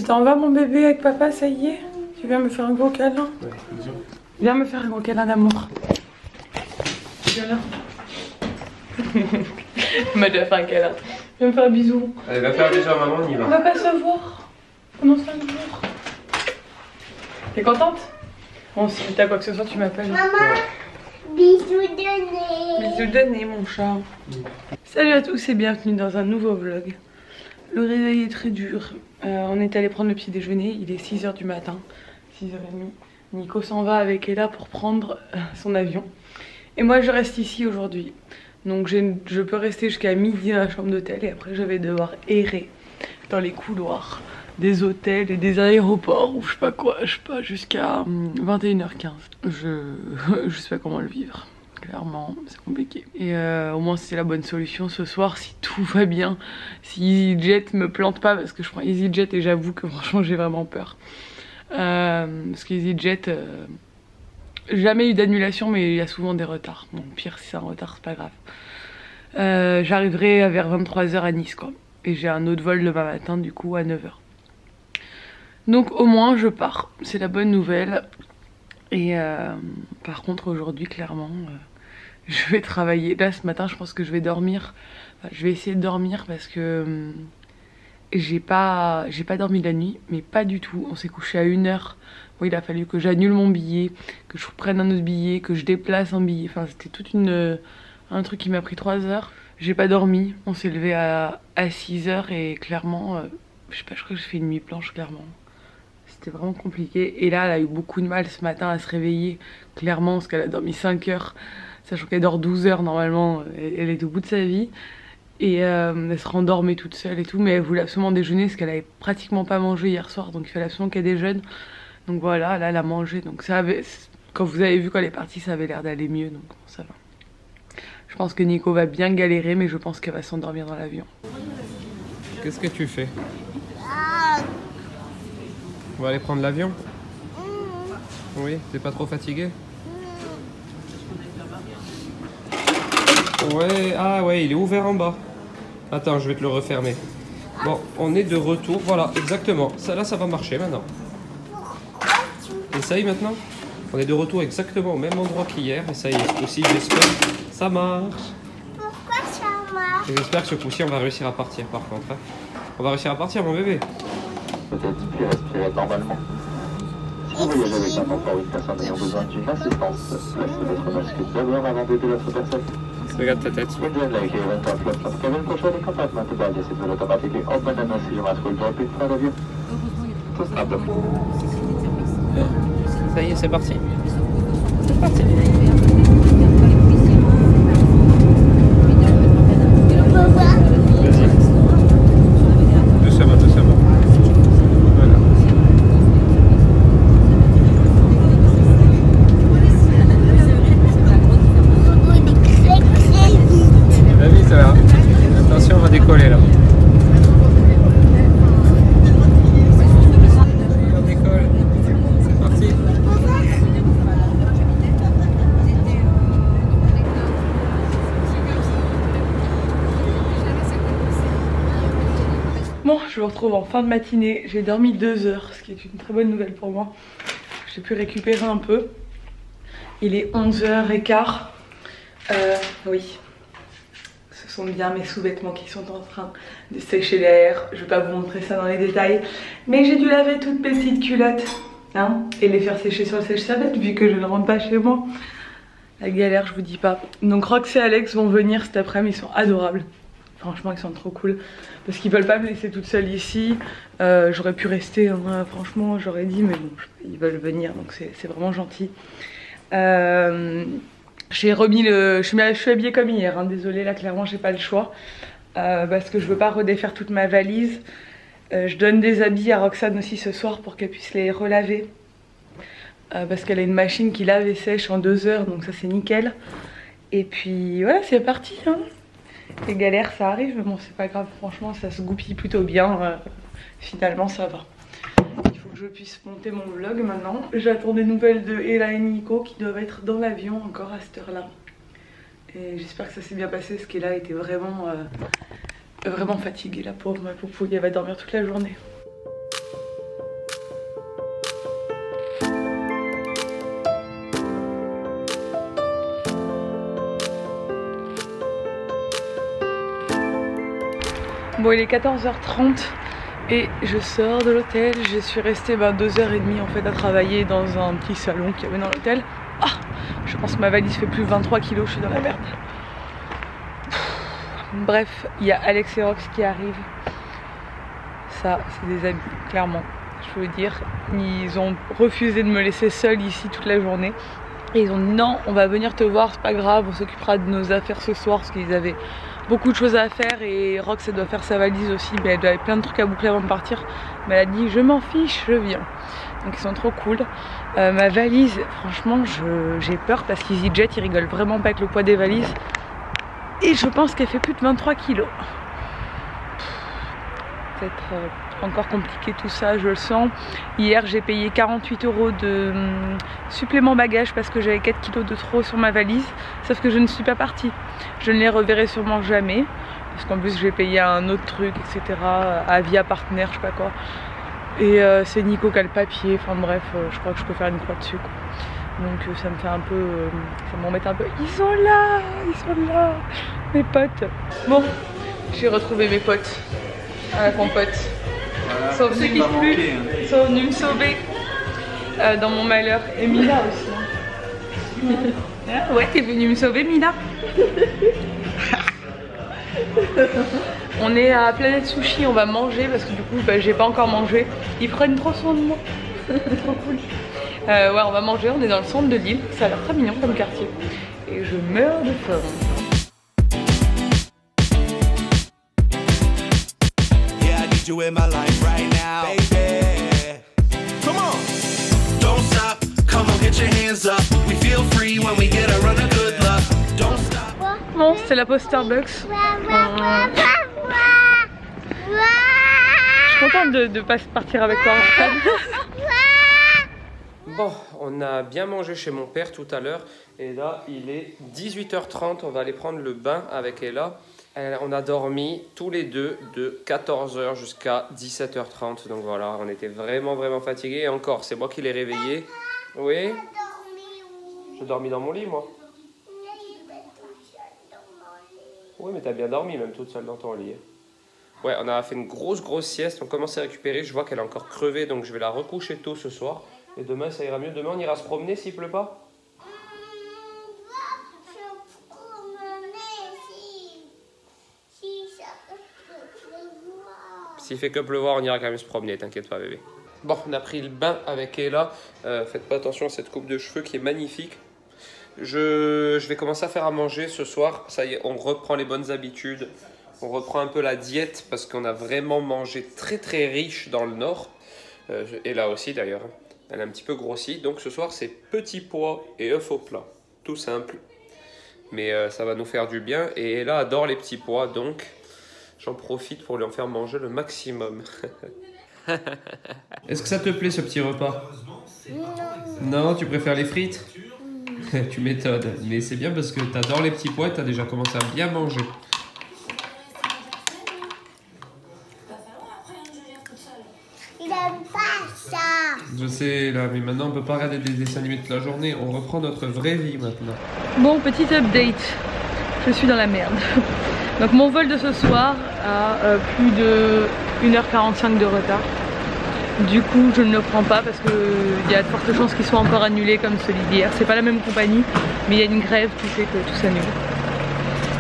t'en vas mon bébé avec papa, ça y est? Tu viens me faire un gros câlin? Ouais, bisous. Viens me faire un gros câlin d'amour. Viens là. Il m'a déjà fait un câlin. Viens me faire un bisou. Allez, va faire déjà maman, on y On va. va pas se voir pendant 5 jours. T'es contente? Bon, si t'as quoi que ce soit, tu m'appelles. Maman, bisous de nez. Bisous de nez, mon chat. Salut à tous et bienvenue dans un nouveau vlog. Le réveil est très dur. On est allé prendre le petit déjeuner. Il est 6 h du matin, 6 h 30. Nico s'en va avec Ella pour prendre son avion. Et moi, je reste ici aujourd'hui. Donc, je peux rester jusqu'à midi dans la chambre d'hôtel. Et après, je vais devoir errer dans les couloirs des hôtels et des aéroports ou je sais pas quoi, je sais pas, jusqu'à 21 h 15. Je sais pas comment le vivre. Clairement, c'est compliqué. Et au moins c'est la bonne solution ce soir si tout va bien. Si EasyJet me plante pas, parce que je prends EasyJet et j'avoue que franchement j'ai vraiment peur. Parce qu'EasyJet, jamais eu d'annulation mais il y a souvent des retards. Bon, pire si c'est un retard, c'est pas grave. J'arriverai vers 23 h à Nice quoi. Et j'ai un autre vol demain matin du coup à 9 h. Donc au moins je pars, c'est la bonne nouvelle. Et par contre aujourd'hui clairement je vais travailler. Là ce matin je pense que je vais dormir. Enfin, je vais essayer de dormir parce que j'ai pas dormi la nuit, mais pas du tout. On s'est couché à 1 h. Bon, il a fallu que j'annule mon billet, que je prenne un autre billet, que je déplace un billet. Enfin c'était tout un truc qui m'a pris 3 heures. J'ai pas dormi, on s'est levé à 6 h et clairement, je sais pas, je crois que j'ai fait une nuit blanche clairement. C'était vraiment compliqué. Et là, elle a eu beaucoup de mal ce matin à se réveiller, clairement, parce qu'elle a dormi 5 heures, sachant qu'elle dort 12 heures normalement, elle est au bout de sa vie. Et elle se rendormait toute seule et tout, mais elle voulait absolument déjeuner, parce qu'elle avait pratiquement pas mangé hier soir, donc il fallait absolument qu'elle déjeune. Donc voilà, là, elle a mangé. Donc ça avait, quand vous avez vu quand elle est partie, ça avait l'air d'aller mieux, donc bon, ça va. Je pense que Nico va bien galérer, mais je pense qu'elle va s'endormir dans l'avion. Qu'est-ce que tu fais? On va aller prendre l'avion? Oui, t'es pas trop fatigué? Ouais, ah ouais, il est ouvert en bas. Attends, je vais te le refermer. Bon, on est de retour, voilà, exactement. Ça là, ça va marcher maintenant. Essaye maintenant. On est de retour exactement au même endroit qu'hier. Et ça y est, aussi, j'espère. Ça marche. Pourquoi ça marche? J'espère que ce coup-ci, on va réussir à partir par contre. Hein. On va réussir à partir, mon bébé. Peut-être puis respirer normalement. Si vous voyagez avec un enfant ou une personne ayant besoin d'une assistance, placez votre masque d'abord avant d'aider l'autre personne. Regarde ta tête. Like eventual plus of cabin controlling compartment to digest it will automatically open and see your mask will drop in front of you. To stop the flow. Ça y est, c'est parti. C'est parti. Vas-y. Doucement, doucement. Voilà. Va vite là. Attention, on va décoller là. On décolle. C'est parti. Bon, je vous retrouve en fin de matinée. J'ai dormi 2 heures, ce qui est une très bonne nouvelle pour moi. J'ai pu récupérer un peu. Il est 11 h 15. Oui. Ce sont bien mes sous-vêtements qui sont en train de sécher derrière. Je vais pas vous montrer ça dans les détails. Mais j'ai dû laver toutes mes petites culottes. Hein, et les faire sécher sur le sèche-serviette vu que je ne rentre pas chez moi. La galère, je vous dis pas. Donc Rox et Alex vont venir cet après-midi. Ils sont adorables. Franchement, ils sont trop cool. Parce qu'ils veulent pas me laisser toute seule ici. J'aurais pu rester, hein, franchement, j'aurais dit, mais bon, ils veulent venir, donc c'est vraiment gentil. J'ai remis le... Je suis habillée comme hier, hein, désolée, là, clairement, j'ai pas le choix. Parce que je veux pas redéfaire toute ma valise. Je donne des habits à Roxane aussi ce soir pour qu'elle puisse les relaver. Parce qu'elle a une machine qui lave et sèche en 2 heures, donc ça, c'est nickel. Et puis, voilà, c'est parti, hein. Les galères ça arrive, mais bon c'est pas grave, franchement ça se goupille plutôt bien, finalement ça va. Il faut que je puisse monter mon vlog maintenant. J'attends des nouvelles de Ella et Nico qui doivent être dans l'avion encore à cette heure là. Et j'espère que ça s'est bien passé parce qu'Ella était vraiment fatiguée, la pauvre, elle va dormir toute la journée. Bon, il est 14h30 et je sors de l'hôtel. Je suis restée 2h30 en fait à travailler dans un petit salon qu'il y avait dans l'hôtel. Ah, je pense que ma valise fait plus de 23 kg, je suis dans la merde. Bref, il y a Alex et Rox qui arrivent. Ça, c'est des amis, clairement. Je veux dire, ils ont refusé de me laisser seule ici toute la journée. Et ils ont dit non, on va venir te voir, c'est pas grave, on s'occupera de nos affaires ce soir parce qu'ils avaient beaucoup de choses à faire et Rox elle doit faire sa valise aussi, mais elle avait plein de trucs à boucler avant de partir. Mais elle a dit je m'en fiche, je viens. Donc ils sont trop cool. Ma valise, franchement j'ai peur parce qu'EasyJet ils rigolent vraiment pas avec le poids des valises. Et je pense qu'elle fait plus de 23 kg. Peut-être encore compliqué tout ça, je le sens. Hier j'ai payé 48 € de supplément bagage parce que j'avais 4 kg de trop sur ma valise. Sauf que je ne suis pas partie. Je ne les reverrai sûrement jamais. Parce qu'en plus j'ai payé un autre truc, etc. Avia partenaire, je sais pas quoi. Et c'est Nico qui a le papier. Enfin bref, je crois que je peux faire une croix dessus quoi. Donc ça me fait un peu... ça m'embête un peu. Ils sont là, mes potes. Bon, j'ai retrouvé mes potes à la compote. Voilà, sauf ceux qui se pluent, ils sont venus me sauver dans mon malheur. Et Mila aussi. Hein. Ouais, t'es venue me sauver, Mila. On est à Planète Sushi, on va manger parce que du coup j'ai pas encore mangé. Ils prennent trop soin de moi. Trop cool. Ouais, on va manger, on est dans le centre de Lille. Ça a l'air très mignon comme quartier. Et je meurs de faim. You in my life right now, baby. Come on, don't stop. Come on, get your hands up. We feel free when we get a run of good luck. Don't stop. Bon, c'est la pause Starbucks. Je suis contente de pas partir avec toi. Bon, on a bien mangé chez mon père tout à l'heure. Et là, il est 18h30. On va aller prendre le bain avec Ella. On a dormi tous les deux de 14h jusqu'à 17h30. Donc voilà, on était vraiment fatigués. Et encore, c'est moi qui l'ai réveillé. Oui. J'ai dormi dans mon lit, moi. Oui, mais t'as bien dormi, même toute seule dans ton lit. Ouais, on a fait une grosse sieste. On commence à récupérer. Je vois qu'elle est encore crevée, donc je vais la recoucher tôt ce soir. Et demain, ça ira mieux. Demain, on ira se promener s'il pleut pas. S'il fait que pleuvoir, on ira quand même se promener, t'inquiète pas bébé. Bon, on a pris le bain avec Ella. Faites pas attention à cette coupe de cheveux qui est magnifique. Je vais commencer à faire à manger ce soir. Ça y est, on reprend les bonnes habitudes. On reprend un peu la diète parce qu'on a vraiment mangé très riche dans le nord. Ella aussi d'ailleurs. Elle a un petit peu grossi. Donc ce soir, c'est petits pois et œufs au plat. Tout simple. Mais ça va nous faire du bien. Et Ella adore les petits pois, donc... j'en profite pour lui en faire manger le maximum. Est-ce que ça te plaît ce petit repas? Non, tu préfères les frites? Tu m'étonnes. Mais c'est bien parce que tu adores les petits pois et tu as déjà commencé à bien manger. Il aime pas ça. Je sais là, mais maintenant on peut pas regarder des dessins animés toute la journée. On reprend notre vraie vie maintenant. Bon, petit update. Je suis dans la merde. Donc mon vol de ce soir a plus de 1h45 de retard. Du coup je ne le prends pas parce qu'il y a de fortes chances qu'il soit encore annulé comme celui d'hier. C'est pas la même compagnie mais il y a une grève qui fait que tout s'annule.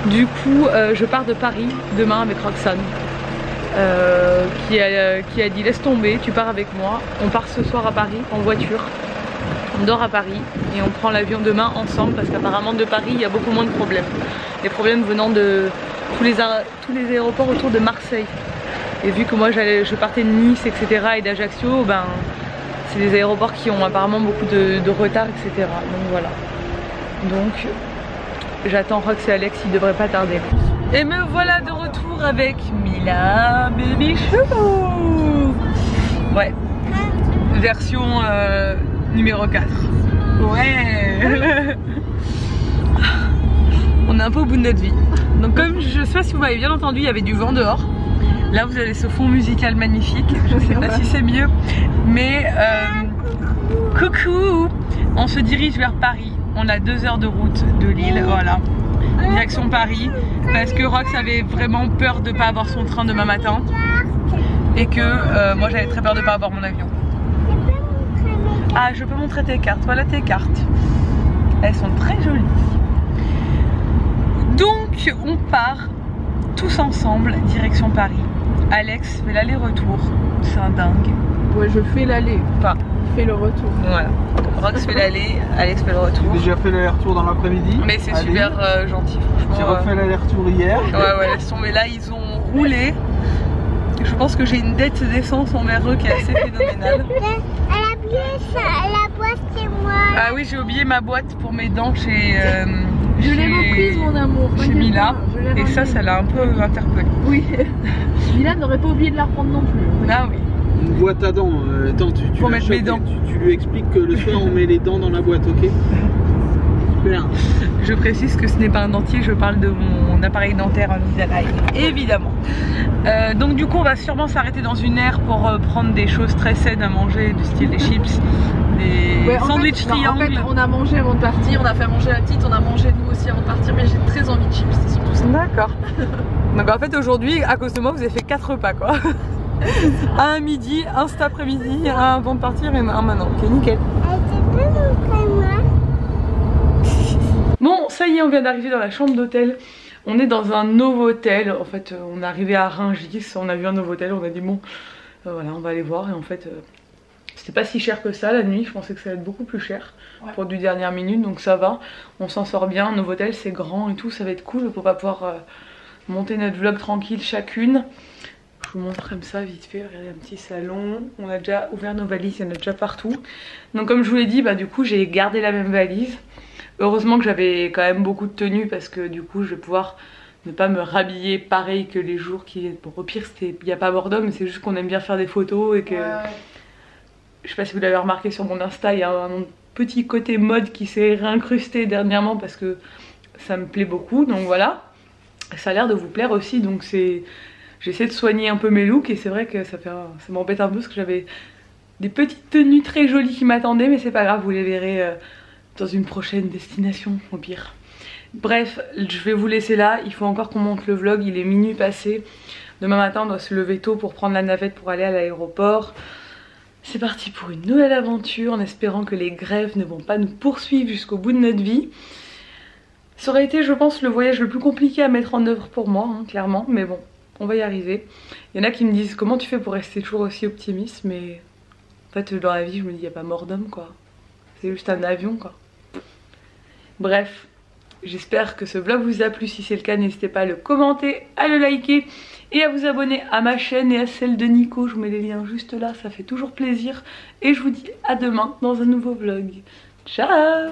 Du coup je pars de Paris demain avec Roxane qui a dit laisse tomber, tu pars avec moi. On part ce soir à Paris en voiture. On dort à Paris et on prend l'avion demain ensemble parce qu'apparemment de Paris il y a beaucoup moins de problèmes. Les problèmes venant de tous les aéroports autour de Marseille. Et vu que moi je partais de Nice, etc. et d'Ajaccio, ben, c'est des aéroports qui ont apparemment beaucoup de retard, etc. Donc voilà. Donc j'attends Rox et Alex, ils devraient pas tarder. Et me voilà de retour avec Mila, baby chou. Ouais. Version numéro 4. Ouais. On est un peu au bout de notre vie. Donc comme je sais pas si vous m'avez bien entendu, il y avait du vent dehors. Là vous avez ce fond musical magnifique. Je sais pas si c'est mieux. Mais coucou. On se dirige vers Paris. On a 2 heures de route de Lille. Voilà. direction Paris, parce que Rox avait vraiment peur de pas avoir son train demain matin et que moi j'avais très peur de pas avoir mon avion. Ah, je peux montrer tes cartes, voilà tes cartes. Elles sont très jolies. Donc on part tous ensemble direction Paris. Alex fait l'aller-retour, c'est un dingue. Ouais, je fais l'aller, Enfin, je fais le retour. voilà. Rox fait l'aller, Alex fait le retour. J'ai déjà fait l'aller-retour dans l'après-midi. Mais c'est super gentil, J'ai franchement. refait l'aller-retour hier. Ouais, laisse tomber. Là, ils ont roulé. Je pense que j'ai une dette d'essence envers eux qui est assez phénoménale. Elle a oublié la boîte chez moi. Ah oui, j'ai oublié ma boîte pour mes dents chez. Je l'ai reprise, mon amour. Chez t'inquiète Mila. pas, je l'ai Et ça, remise. ça l'a un peu interpellée. Oui. Mila n'aurait pas oublié de la reprendre non plus. Ah oui. Une boîte à dents. Attends, tu Pour la mettre mes chopes dents. et tu lui expliques que le soir on met les dents dans la boîte, ok? Super. Je précise que ce n'est pas un dentier, je parle de mon appareil dentaire Invisalign, évidemment. Donc du coup on va sûrement s'arrêter dans une aire pour prendre des choses très saines à manger, du style des chips, des Ouais, sandwichs triangles. En fait, on a mangé avant de partir, on a fait manger la petite, on a mangé nous aussi avant de partir, mais j'ai très envie de chips, c'est surtout ça. D'accord. Donc en fait aujourd'hui, à cause de moi, vous avez fait 4 repas quoi. Un midi, un cet après-midi, un avant de partir et un maintenant. Ok, nickel. Elle te peut montrer moi. Bon, ça y est, on vient d'arriver dans la chambre d'hôtel. On est dans un Novotel. En fait, on est arrivé à Rungis, on a vu un Novotel, on a dit bon, voilà, on va aller voir. Et en fait, c'était pas si cher que ça la nuit. Je pensais que ça allait être beaucoup plus cher pour du dernière minute, donc ça va. On s'en sort bien. Novotel, c'est grand et tout, ça va être cool pour pouvoir monter notre vlog tranquille chacune. Je vous montre comme ça vite fait, regardez un petit salon. On a déjà ouvert nos valises, il y en a déjà partout. Donc comme je vous l'ai dit, bah du coup j'ai gardé la même valise. Heureusement que j'avais quand même beaucoup de tenues parce que du coup je vais pouvoir ne pas me rhabiller pareil que les jours qui... Bon, au pire il n'y a pas Bordeaux, mais c'est juste qu'on aime bien faire des photos et que... Je sais pas si vous l'avez remarqué sur mon Insta, il y a un petit côté mode qui s'est réincrusté dernièrement parce que ça me plaît beaucoup. Donc voilà, ça a l'air de vous plaire aussi, donc c'est... J'essaie de soigner un peu mes looks et c'est vrai que ça m'embête un peu parce que j'avais des petites tenues très jolies qui m'attendaient, mais c'est pas grave, vous les verrez dans une prochaine destination au pire. Bref, je vais vous laisser là, il faut encore qu'on monte le vlog, il est minuit passé. Demain matin on doit se lever tôt pour prendre la navette pour aller à l'aéroport. C'est parti pour une nouvelle aventure en espérant que les grèves ne vont pas nous poursuivre jusqu'au bout de notre vie. Ça aurait été je pense le voyage le plus compliqué à mettre en œuvre pour moi, hein, clairement, mais bon. On va y arriver. Il y en a qui me disent comment tu fais pour rester toujours aussi optimiste, mais en fait dans la vie je me dis il n'y a pas mort d'homme quoi. C'est juste un avion quoi. Bref, j'espère que ce vlog vous a plu. Si c'est le cas, n'hésitez pas à le commenter, à le liker et à vous abonner à ma chaîne et à celle de Nico. Je vous mets les liens juste là, ça fait toujours plaisir. Et je vous dis à demain dans un nouveau vlog. Ciao!